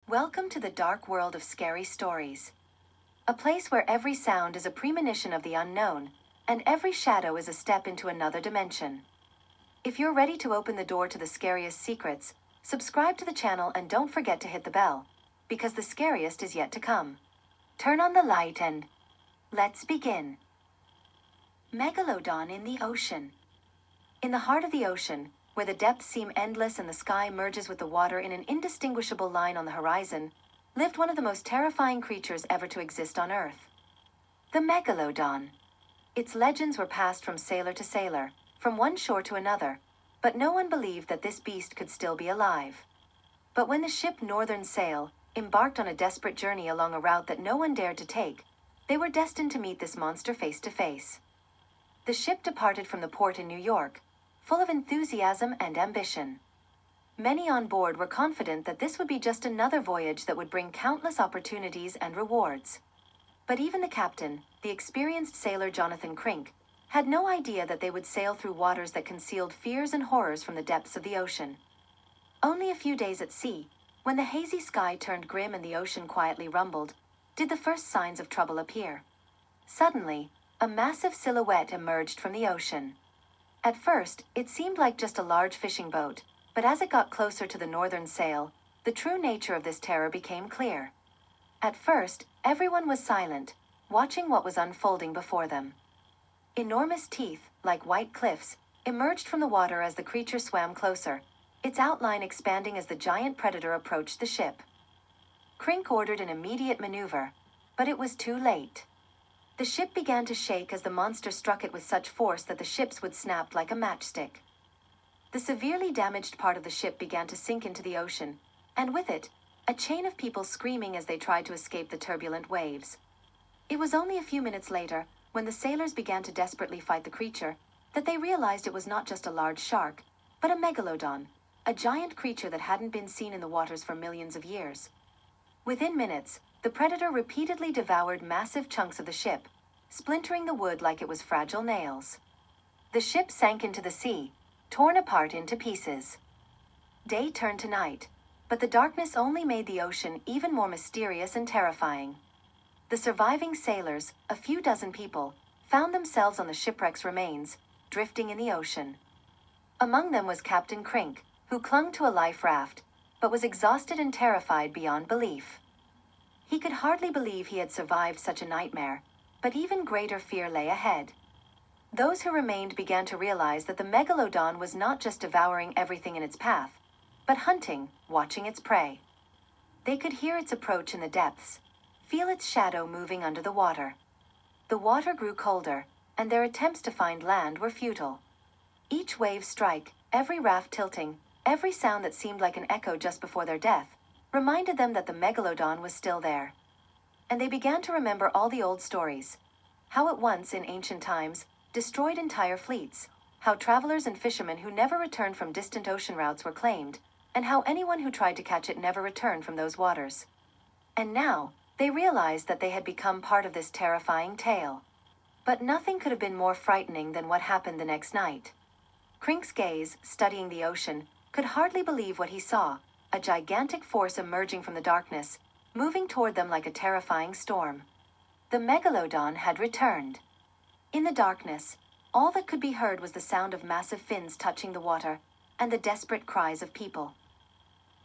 Welcome to the dark world of scary stories. A place where every sound is a premonition of the unknown, and every shadow is a step into another dimension. If you're ready to open the door to the scariest secrets, subscribe to the channel and don't forget to hit the bell, because the scariest is yet to come. Turn on the light and let's begin. Megalodon in the ocean. In the heart of the ocean, where the depths seem endless and the sky merges with the water in an indistinguishable line on the horizon, lived one of the most terrifying creatures ever to exist on Earth. The Megalodon. Its legends were passed from sailor to sailor, from one shore to another, but no one believed that this beast could still be alive. But when the ship Northern Sail embarked on a desperate journey along a route that no one dared to take, they were destined to meet this monster face to face. The ship departed from the port in New York, full of enthusiasm and ambition. Many on board were confident that this would be just another voyage that would bring countless opportunities and rewards. But even the captain, the experienced sailor Jonathan Crink, had no idea that they would sail through waters that concealed fears and horrors from the depths of the ocean. Only a few days at sea, when the hazy sky turned grim and the ocean quietly rumbled, did the first signs of trouble appear. Suddenly, a massive silhouette emerged from the ocean. At first, it seemed like just a large fishing boat, but as it got closer to the Northern Sail, the true nature of this terror became clear. At first, everyone was silent, watching what was unfolding before them. Enormous teeth, like white cliffs, emerged from the water as the creature swam closer, its outline expanding as the giant predator approached the ship. Crink ordered an immediate maneuver, but it was too late. The ship began to shake as the monster struck it with such force that the ship's wood snapped like a matchstick. The severely damaged part of the ship began to sink into the ocean, and with it, a chain of people screaming as they tried to escape the turbulent waves. It was only a few minutes later, when the sailors began to desperately fight the creature, that they realized it was not just a large shark, but a megalodon, a giant creature that hadn't been seen in the waters for millions of years. Within minutes, the predator repeatedly devoured massive chunks of the ship, splintering the wood like it was fragile nails. The ship sank into the sea, torn apart into pieces. Day turned to night, but the darkness only made the ocean even more mysterious and terrifying. The surviving sailors, a few dozen people, found themselves on the shipwreck's remains, drifting in the ocean. Among them was Captain Crink, who clung to a life raft, but was exhausted and terrified beyond belief. He could hardly believe he had survived such a nightmare, but even greater fear lay ahead. Those who remained began to realize that the Megalodon was not just devouring everything in its path, but hunting, watching its prey. They could hear its approach in the depths, feel its shadow moving under the water. The water grew colder, and their attempts to find land were futile. Each wave strike, every raft tilting, every sound that seemed like an echo just before their death, reminded them that the Megalodon was still there. And they began to remember all the old stories. How it once, in ancient times, destroyed entire fleets, how travelers and fishermen who never returned from distant ocean routes were claimed, and how anyone who tried to catch it never returned from those waters. And now, they realized that they had become part of this terrifying tale. But nothing could have been more frightening than what happened the next night. Crink's gaze, studying the ocean, could hardly believe what he saw, a gigantic force emerging from the darkness, moving toward them like a terrifying storm. The Megalodon had returned. In the darkness, all that could be heard was the sound of massive fins touching the water, and the desperate cries of people.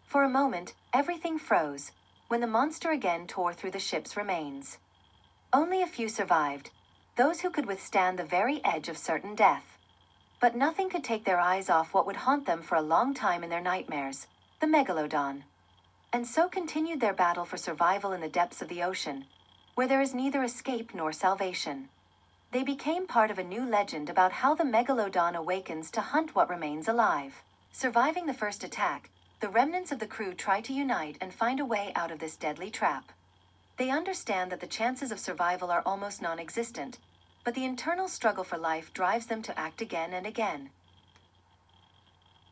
For a moment, everything froze, when the monster again tore through the ship's remains. Only a few survived, those who could withstand the very edge of certain death. But nothing could take their eyes off what would haunt them for a long time in their nightmares, the Megalodon. And so continued their battle for survival in the depths of the ocean, where there is neither escape nor salvation. They became part of a new legend about how the Megalodon awakens to hunt what remains alive. Surviving the first attack, the remnants of the crew try to unite and find a way out of this deadly trap. They understand that the chances of survival are almost non-existent, but the internal struggle for life drives them to act again and again.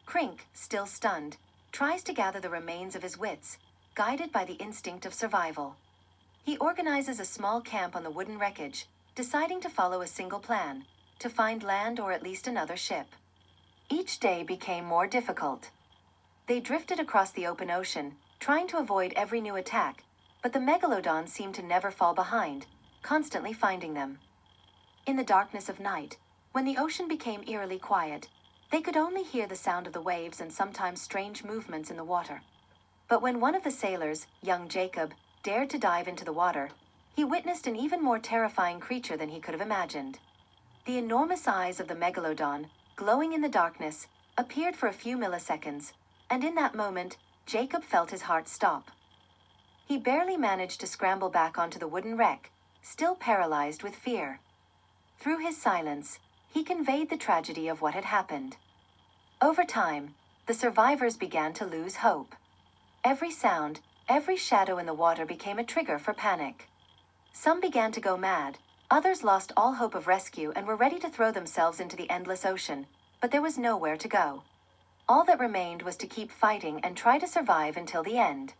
Crink, still stunned, tries to gather the remains of his wits, guided by the instinct of survival. He organizes a small camp on the wooden wreckage, deciding to follow a single plan, to find land or at least another ship. Each day became more difficult. They drifted across the open ocean, trying to avoid every new attack, but the Megalodon seemed to never fall behind, constantly finding them. In the darkness of night, when the ocean became eerily quiet, they could only hear the sound of the waves and sometimes strange movements in the water. But when one of the sailors, young Jacob, dared to dive into the water, he witnessed an even more terrifying creature than he could have imagined. The enormous eyes of the Megalodon, glowing in the darkness, appeared for a few milliseconds, and in that moment, Jacob felt his heart stop. He barely managed to scramble back onto the wooden wreck, still paralyzed with fear. Through his silence, he conveyed the tragedy of what had happened. Over time, the survivors began to lose hope. Every sound, every shadow in the water became a trigger for panic. Some began to go mad, others lost all hope of rescue and were ready to throw themselves into the endless ocean, but there was nowhere to go. All that remained was to keep fighting and try to survive until the end.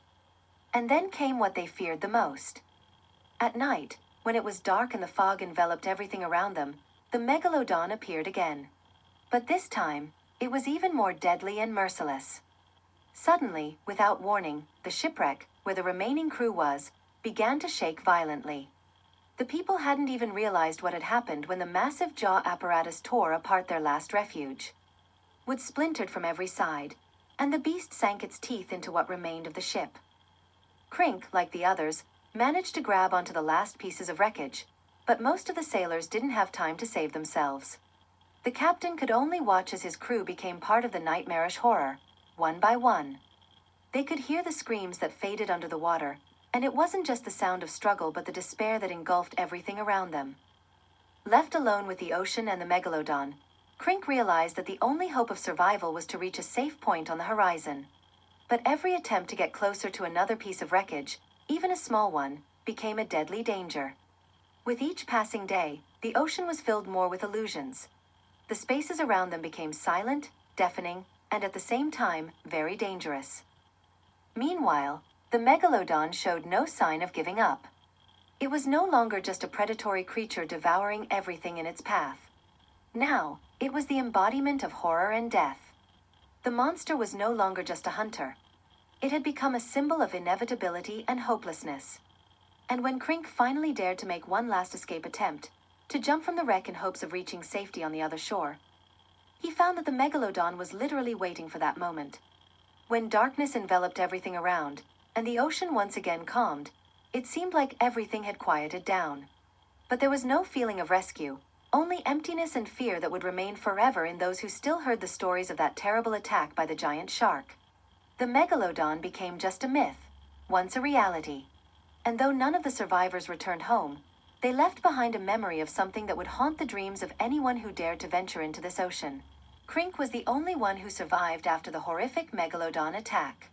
And then came what they feared the most. At night, when it was dark and the fog enveloped everything around them, the Megalodon appeared again. But this time, it was even more deadly and merciless. Suddenly, without warning, the shipwreck, where the remaining crew was, began to shake violently. The people hadn't even realized what had happened when the massive jaw apparatus tore apart their last refuge. Wood splintered from every side, and the beast sank its teeth into what remained of the ship. Crink, like the others, managed to grab onto the last pieces of wreckage, but most of the sailors didn't have time to save themselves. The captain could only watch as his crew became part of the nightmarish horror, one by one. They could hear the screams that faded under the water, and it wasn't just the sound of struggle but the despair that engulfed everything around them. Left alone with the ocean and the Megalodon, Crink realized that the only hope of survival was to reach a safe point on the horizon. But every attempt to get closer to another piece of wreckage, even a small one, became a deadly danger. With each passing day, the ocean was filled more with illusions. The spaces around them became silent, deafening, and at the same time, very dangerous. Meanwhile, the Megalodon showed no sign of giving up. It was no longer just a predatory creature devouring everything in its path. Now, it was the embodiment of horror and death. The monster was no longer just a hunter. It had become a symbol of inevitability and hopelessness. And when Crink finally dared to make one last escape attempt, to jump from the wreck in hopes of reaching safety on the other shore, he found that the Megalodon was literally waiting for that moment. When darkness enveloped everything around, and the ocean once again calmed, it seemed like everything had quieted down. But there was no feeling of rescue, only emptiness and fear that would remain forever in those who still heard the stories of that terrible attack by the giant shark. The Megalodon became just a myth, once a reality. And though none of the survivors returned home, they left behind a memory of something that would haunt the dreams of anyone who dared to venture into this ocean. Crink was the only one who survived after the horrific Megalodon attack.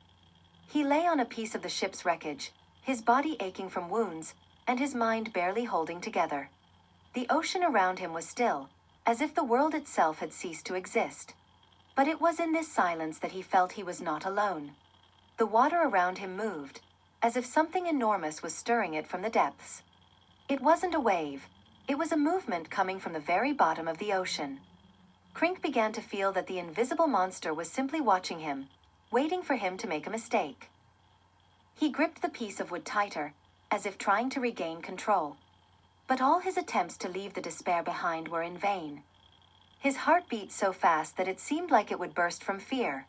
He lay on a piece of the ship's wreckage, his body aching from wounds, and his mind barely holding together. The ocean around him was still, as if the world itself had ceased to exist. But it was in this silence that he felt he was not alone. The water around him moved, as if something enormous was stirring it from the depths. It wasn't a wave, it was a movement coming from the very bottom of the ocean. Crink began to feel that the invisible monster was simply watching him, waiting for him to make a mistake. He gripped the piece of wood tighter, as if trying to regain control. But all his attempts to leave the despair behind were in vain. His heart beat so fast that it seemed like it would burst from fear.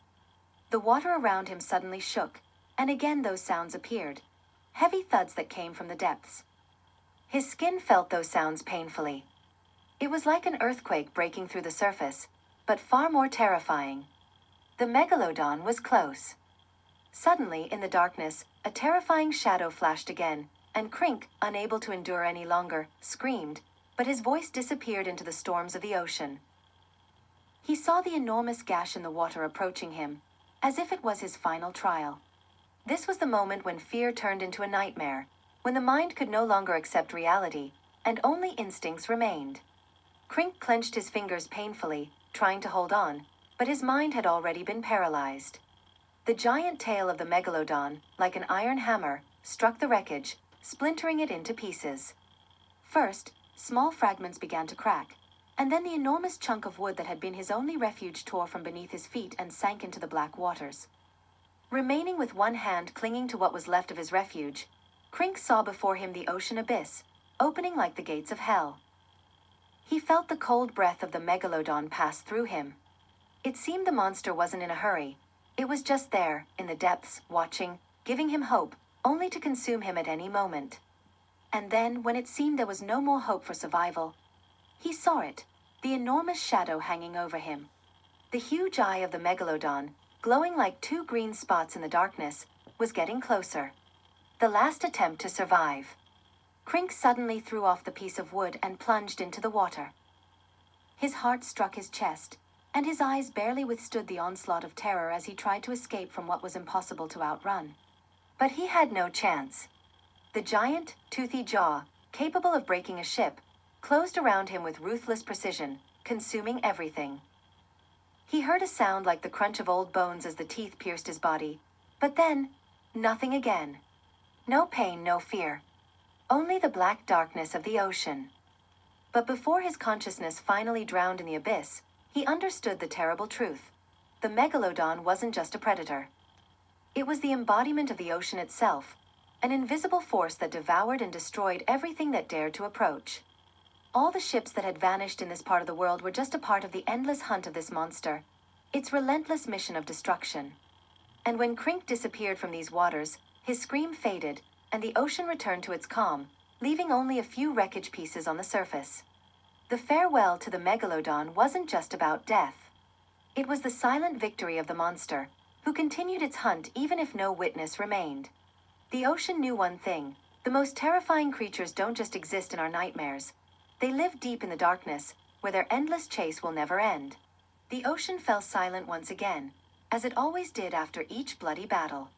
The water around him suddenly shook, and again those sounds appeared, heavy thuds that came from the depths. His skin felt those sounds painfully. It was like an earthquake breaking through the surface, but far more terrifying. The Megalodon was close. Suddenly, in the darkness, a terrifying shadow flashed again, and Crink, unable to endure any longer, screamed, but his voice disappeared into the storms of the ocean. He saw the enormous gash in the water approaching him, as if it was his final trial. This was the moment when fear turned into a nightmare, when the mind could no longer accept reality, and only instincts remained. Crink clenched his fingers painfully, trying to hold on, but his mind had already been paralyzed. The giant tail of the Megalodon, like an iron hammer, struck the wreckage, splintering it into pieces. First, small fragments began to crack, and then the enormous chunk of wood that had been his only refuge tore from beneath his feet and sank into the black waters. Remaining with one hand clinging to what was left of his refuge, Crink saw before him the ocean abyss, opening like the gates of hell. He felt the cold breath of the Megalodon pass through him. It seemed the monster wasn't in a hurry. It was just there, in the depths, watching, giving him hope, only to consume him at any moment. And then, when it seemed there was no more hope for survival, he saw it, the enormous shadow hanging over him. The huge eye of the Megalodon, glowing like two green spots in the darkness, was getting closer. The last attempt to survive. Crink suddenly threw off the piece of wood and plunged into the water. His heart struck his chest, and his eyes barely withstood the onslaught of terror as he tried to escape from what was impossible to outrun. But he had no chance. The giant, toothy jaw, capable of breaking a ship, closed around him with ruthless precision, consuming everything. He heard a sound like the crunch of old bones as the teeth pierced his body, but then, nothing again. No pain, no fear. Only the black darkness of the ocean. But before his consciousness finally drowned in the abyss, he understood the terrible truth. The Megalodon wasn't just a predator. It was the embodiment of the ocean itself, an invisible force that devoured and destroyed everything that dared to approach. All the ships that had vanished in this part of the world were just a part of the endless hunt of this monster, its relentless mission of destruction. And when Crink disappeared from these waters, his scream faded, and the ocean returned to its calm, leaving only a few wreckage pieces on the surface. The farewell to the Megalodon wasn't just about death. It was the silent victory of the monster, who continued its hunt even if no witness remained. The ocean knew one thing: the most terrifying creatures don't just exist in our nightmares. They live deep in the darkness, where their endless chase will never end. The ocean fell silent once again, as it always did after each bloody battle.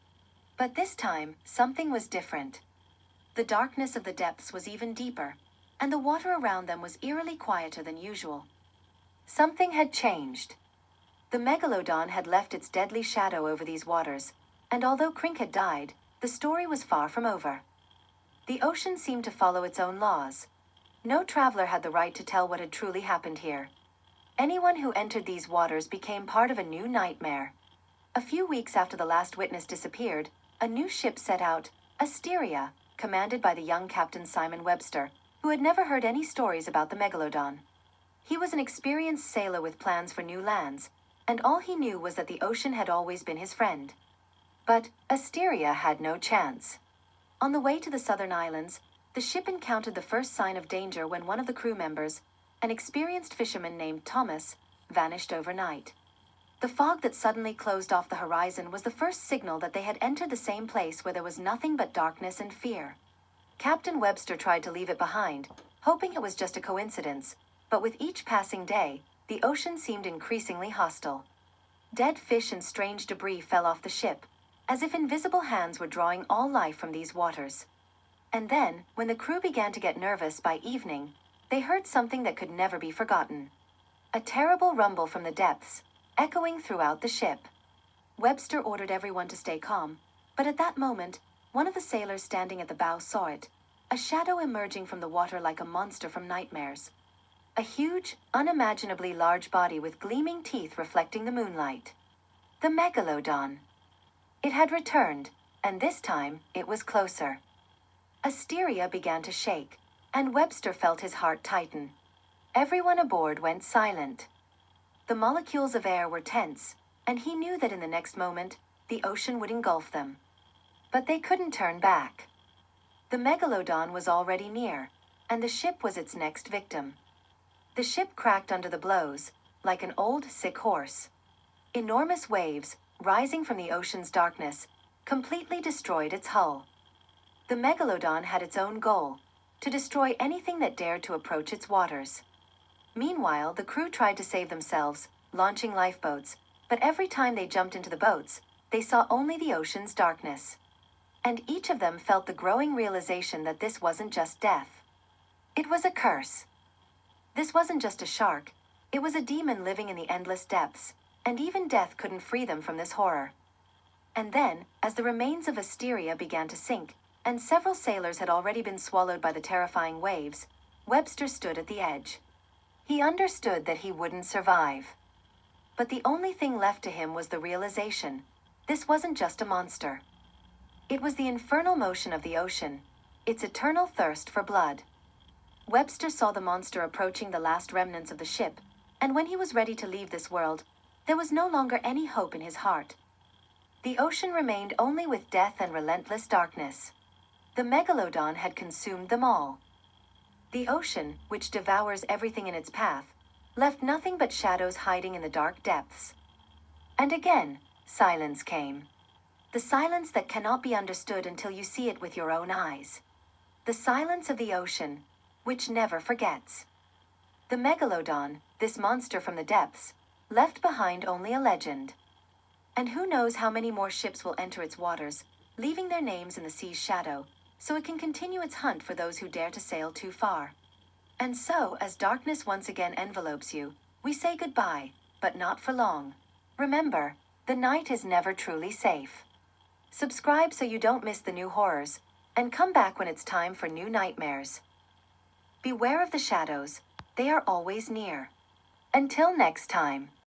But this time, something was different. The darkness of the depths was even deeper, and the water around them was eerily quieter than usual. Something had changed. The Megalodon had left its deadly shadow over these waters, and although Crink had died, the story was far from over. The ocean seemed to follow its own laws. No traveler had the right to tell what had truly happened here. Anyone who entered these waters became part of a new nightmare. A few weeks after the last witness disappeared, a new ship set out, Asteria, commanded by the young Captain Simon Webster, who had never heard any stories about the Megalodon. He was an experienced sailor with plans for new lands, and all he knew was that the ocean had always been his friend. But Asteria had no chance. On the way to the southern islands, the ship encountered the first sign of danger when one of the crew members, an experienced fisherman named Thomas, vanished overnight. The fog that suddenly closed off the horizon was the first signal that they had entered the same place where there was nothing but darkness and fear. Captain Webster tried to leave it behind, hoping it was just a coincidence, but with each passing day, the ocean seemed increasingly hostile. Dead fish and strange debris fell off the ship, as if invisible hands were drawing all life from these waters. And then, when the crew began to get nervous by evening, they heard something that could never be forgotten. A terrible rumble from the depths, echoing throughout the ship. Webster ordered everyone to stay calm, but at that moment, one of the sailors standing at the bow saw it, a shadow emerging from the water like a monster from nightmares. A huge, unimaginably large body with gleaming teeth reflecting the moonlight. The Megalodon. It had returned, and this time, it was closer. Asteria began to shake, and Webster felt his heart tighten. Everyone aboard went silent. The molecules of air were tense, and he knew that in the next moment, the ocean would engulf them. But they couldn't turn back. The Megalodon was already near, and the ship was its next victim. The ship cracked under the blows, like an old, sick horse. Enormous waves, rising from the ocean's darkness, completely destroyed its hull. The Megalodon had its own goal: to destroy anything that dared to approach its waters. Meanwhile, the crew tried to save themselves, launching lifeboats, but every time they jumped into the boats, they saw only the ocean's darkness. And each of them felt the growing realization that this wasn't just death. It was a curse. This wasn't just a shark, it was a demon living in the endless depths, and even death couldn't free them from this horror. And then, as the remains of Asteria began to sink, and several sailors had already been swallowed by the terrifying waves, Webster stood at the edge. He understood that he wouldn't survive. But the only thing left to him was the realization: this wasn't just a monster. It was the infernal motion of the ocean, its eternal thirst for blood. Webster saw the monster approaching the last remnants of the ship, and when he was ready to leave this world, there was no longer any hope in his heart. The ocean remained only with death and relentless darkness. The Megalodon had consumed them all. The ocean, which devours everything in its path, left nothing but shadows hiding in the dark depths. And again, silence came. The silence that cannot be understood until you see it with your own eyes. The silence of the ocean, which never forgets. The Megalodon, this monster from the depths, left behind only a legend. And who knows how many more ships will enter its waters, leaving their names in the sea's shadow, so it can continue its hunt for those who dare to sail too far. And so, as darkness once again envelopes you, we say goodbye, but not for long. Remember, the night is never truly safe. Subscribe so you don't miss the new horrors, and come back when it's time for new nightmares. Beware of the shadows, they are always near. Until next time.